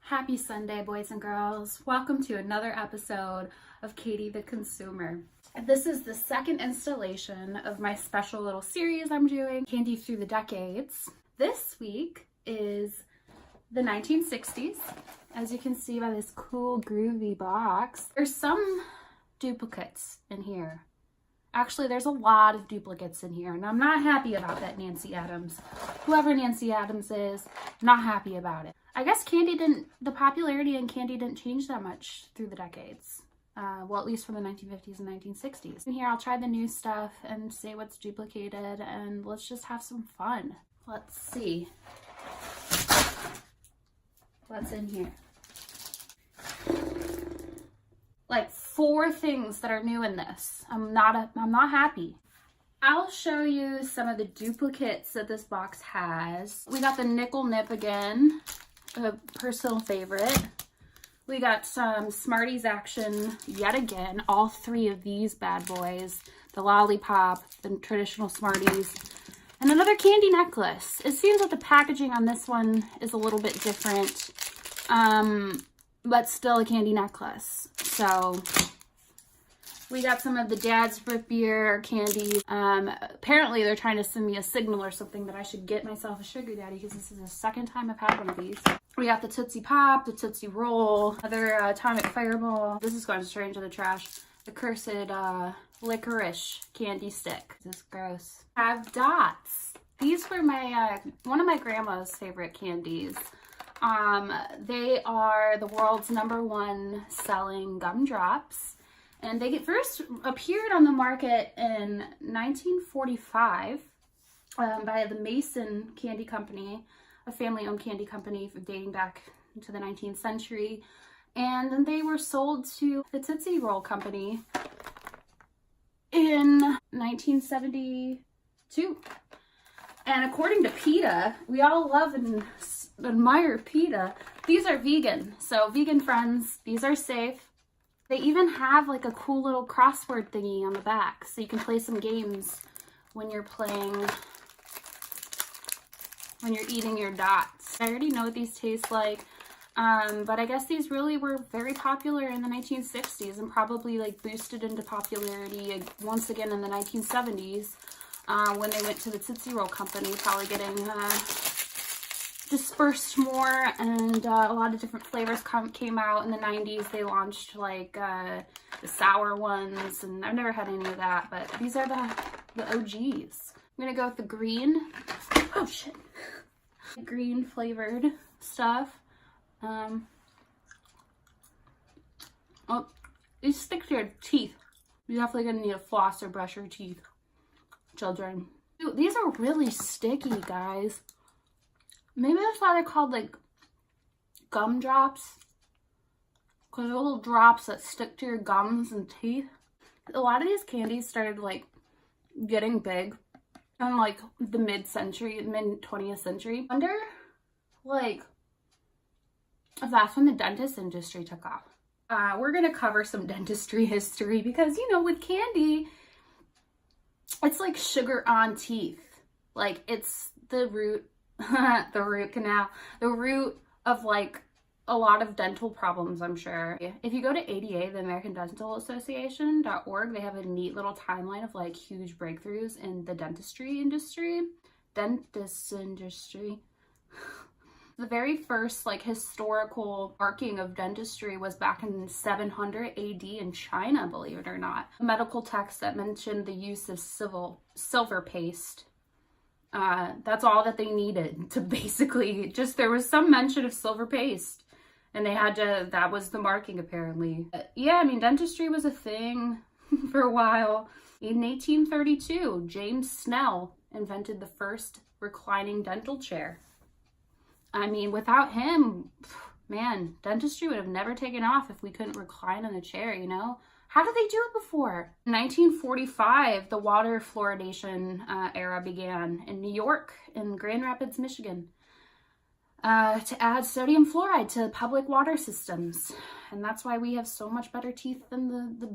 Happy Sunday, boys and girls. Welcome to another episode of Katie the Consumer. This is the second installation of my special little series I'm doing, Candy Through the Decades. This week is the 1960s, as you can see by this cool groovy box. There's some duplicates in here. Actually, there's a lot of duplicates in here, and I'm not happy about that, Nancy Adams. Whoever Nancy Adams is, not happy about it. I guess the popularity in candy didn't change that much through the decades. Well, at least from the 1950s and 1960s. In here, I'll try the new stuff and say what's duplicated, and let's just have some fun. Let's see what's in here. Like 4 things that are new in this. I'm not happy. I'll show you some of the duplicates that this box has. We got the nickel nip again, a personal favorite. We got some Smarties action yet again, all 3 of these bad boys. The lollipop, the traditional Smarties, and another candy necklace. It seems that the packaging on this one is a little bit different, but still a candy necklace. So we got some of the Dad's Root Beer candies. Apparently they're trying to send me a signal or something that I should get myself a sugar daddy, because this is the second time I've had one of these. We got the Tootsie Pop, the Tootsie Roll, another Atomic Fireball. This is going straight into the trash. The cursed licorice candy stick. This is gross. I have dots. These were my one of my grandma's favorite candies. They are the world's #1 selling gumdrops. And they first appeared on the market in 1945 by the Mason Candy Company, a family-owned candy company dating back to the 19th century. And then they were sold to the Tootsie Roll Company in 1972. And according to PETA, we all love and admire PETA. These are vegan, so vegan friends, these are safe. They even have like a cool little crossword thingy on the back, so you can play some games when you're eating your dots. I already know what these taste like, but I guess these really were very popular in the 1960s and probably like boosted into popularity once again in the 1970s when they went to the Tootsie Roll Company, probably getting dispersed more, and a lot of different flavors came out. In the 90s. They launched like the sour ones, and I've never had any of that, but these are the OGs. I'm gonna go with the green. Oh shit. Green flavored stuff. Oh, these stick to your teeth. You're definitely gonna need a floss or brush your teeth, children. Dude, these are really sticky, guys. Maybe that's why they're called like gumdrops, because they're little drops that stick to your gums and teeth. A lot of these candies started like getting big in like the mid-20th century. I wonder like if that's when the dentist industry took off. We're gonna cover some dentistry history because, you know, with candy, it's like sugar on teeth. Like, it's the root the root of like a lot of dental problems, I'm sure. If you go to ADA, the American Dental Association.org, they have a neat little timeline of like huge breakthroughs in the dentist industry. The very first like historical marking of dentistry was back in 700 AD in China, believe it or not. A medical text that mentioned the use of silver paste. That's all that they needed to basically just, there was some mention of silver paste, and they had to, that was the marking apparently. But yeah, I mean, dentistry was a thing for a while. In 1832, James Snell invented the first reclining dental chair. I mean, without him, man, dentistry would have never taken off if we couldn't recline in a chair, you know? How did they do it before? In 1945, the water fluoridation era began in New York, in Grand Rapids, Michigan, to add sodium fluoride to public water systems. And that's why we have so much better teeth than the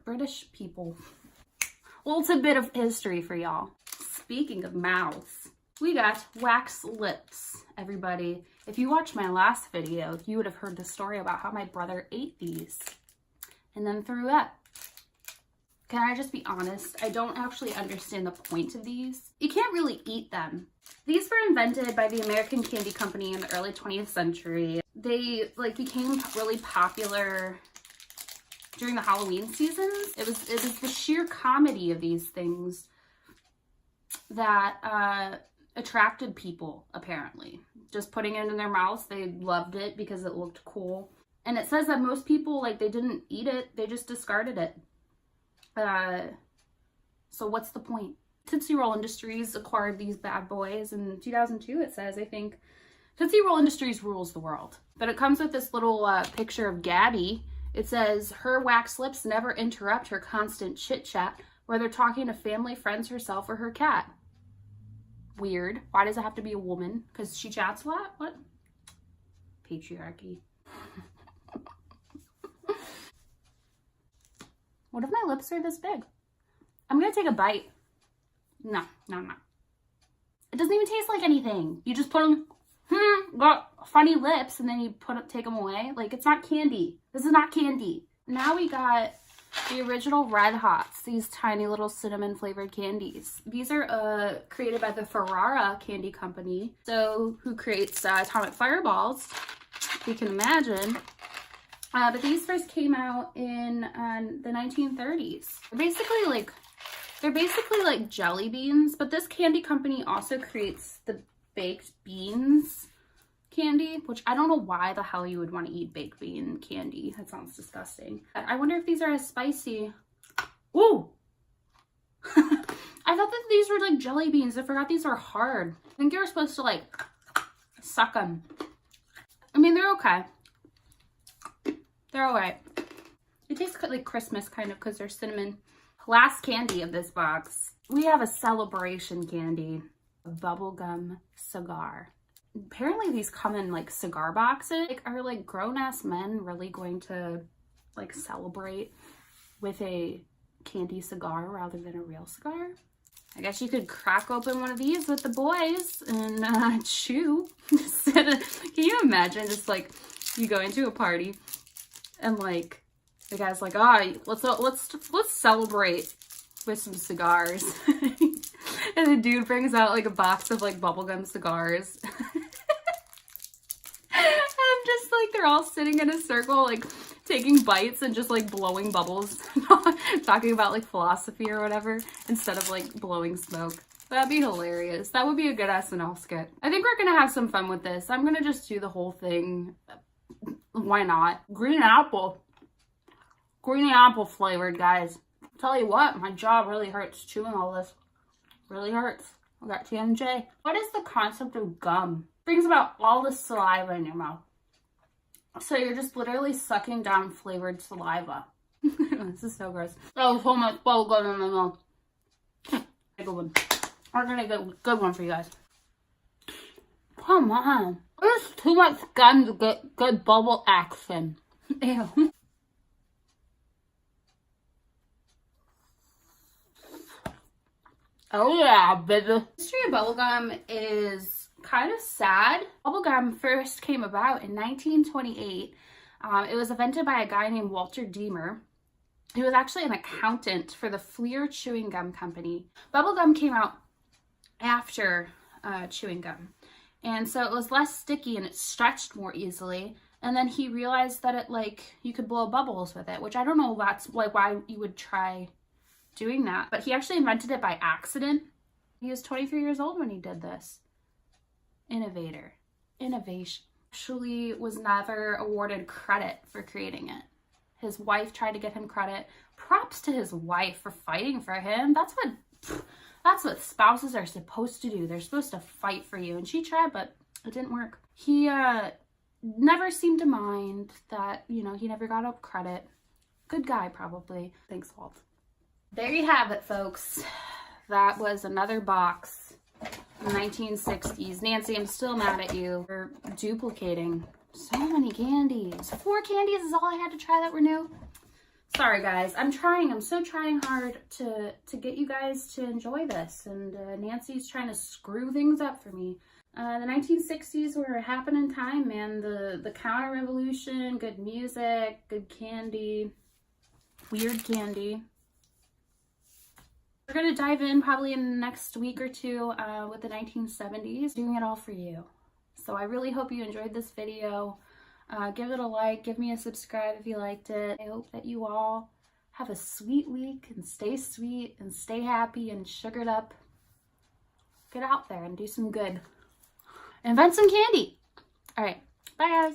British people. Well, it's a bit of history for y'all. Speaking of mouths, We got wax lips, everybody. If you watched my last video, you would have heard the story about how my brother ate these and then threw up. Can I just be honest? I don't actually understand the point of these. You can't really eat them. These were invented by the American Candy Company in the early 20th century. They like became really popular during the Halloween seasons. It was the sheer comedy of these things that attracted people, apparently. Just putting it in their mouths, they loved it because it looked cool. And it says that most people, like, they didn't eat it, they just discarded it. So what's the point? Tootsie Roll Industries acquired these bad boys in 2002, it says, I think. Tootsie Roll Industries rules the world. But it comes with this little picture of Gabby. It says, her wax lips never interrupt her constant chit-chat, whether talking to family, friends, herself, or her cat. Weird. Why does it have to be a woman? Because she chats a lot? What? Patriarchy. What if my lips are this big? I'm gonna take a bite. No. It doesn't even taste like anything. You just put them, got funny lips, and then you take them away. Like, it's not candy. This is not candy. Now we got the original Red Hots, these tiny little cinnamon flavored candies. These are created by the Ferrara Candy Company, so who creates atomic fireballs, if you can imagine. But these first came out in the 1930s. They're basically like jelly beans, but this candy company also creates the baked beans candy, which I don't know why the hell you would want to eat baked bean candy. That sounds disgusting. I wonder if these are as spicy. Ooh! I thought that these were like jelly beans. I forgot these are hard. I think you're supposed to like suck them. I mean, they're okay. They're alright. It tastes like Christmas kind of because they're cinnamon. Last candy of this box. We have a celebration candy. A bubblegum cigar. Apparently these come in like cigar boxes. Like, are like grown-ass men really going to like celebrate with a candy cigar rather than a real cigar? I guess you could crack open one of these with the boys and chew. Can you imagine just like you go into a party and like the guy's like, let's celebrate with some cigars. And the dude brings out like a box of like bubblegum cigars. And just like they're all sitting in a circle, like taking bites and just like blowing bubbles, talking about like philosophy or whatever, instead of like blowing smoke. That'd be hilarious. That would be a good SNL skit. I think we're gonna have some fun with this. I'm gonna just do the whole thing. Why not? Green apple flavored, guys. Tell you what, my jaw really hurts chewing all this. Really hurts. I got TMJ. What is the concept of gum? It brings about all the saliva in your mouth. So you're just literally sucking down flavored saliva. This is so gross. Oh, so much bubble gum in my mouth. Good one. We're gonna get a good one for you guys. Come on. There's too much gum to get good bubble action. Ew. Oh yeah, baby. The history of bubblegum is kind of sad. Bubblegum first came about in 1928. It was invented by a guy named Walter Deemer. He was actually an accountant for the Fleer Chewing Gum Company. Bubblegum came out after chewing gum. And so it was less sticky and it stretched more easily. And then he realized that it you could blow bubbles with it, which I don't know that's why you would try doing that. But he actually invented it by accident. He was 23 years old when he did this. Innovator. Innovation. Actually was never awarded credit for creating it. His wife tried to get him credit. Props to his wife for fighting for him. That's what spouses are supposed to do. They're supposed to fight for you. And she tried, but it didn't work. He never seemed to mind that, he never got up credit. Good guy, probably. Thanks, Walt. There you have it, folks. That was another box in the 1960s. Nancy, I'm still mad at you for duplicating so many candies. 4 candies is all I had to try that were new. Sorry guys, I'm so trying hard to get you guys to enjoy this, and Nancy's trying to screw things up for me. The 1960s were a happening time, man. The counter revolution, good music, good candy, weird candy. We're gonna dive in probably in the next week or two with the 1970s, doing it all for you. So I really hope you enjoyed this video. Give it a like, give me a subscribe if you liked it. I hope that you all have a sweet week and stay sweet and stay happy and sugared up. Get out there and do some good. Invent some candy. All right. Bye, guys.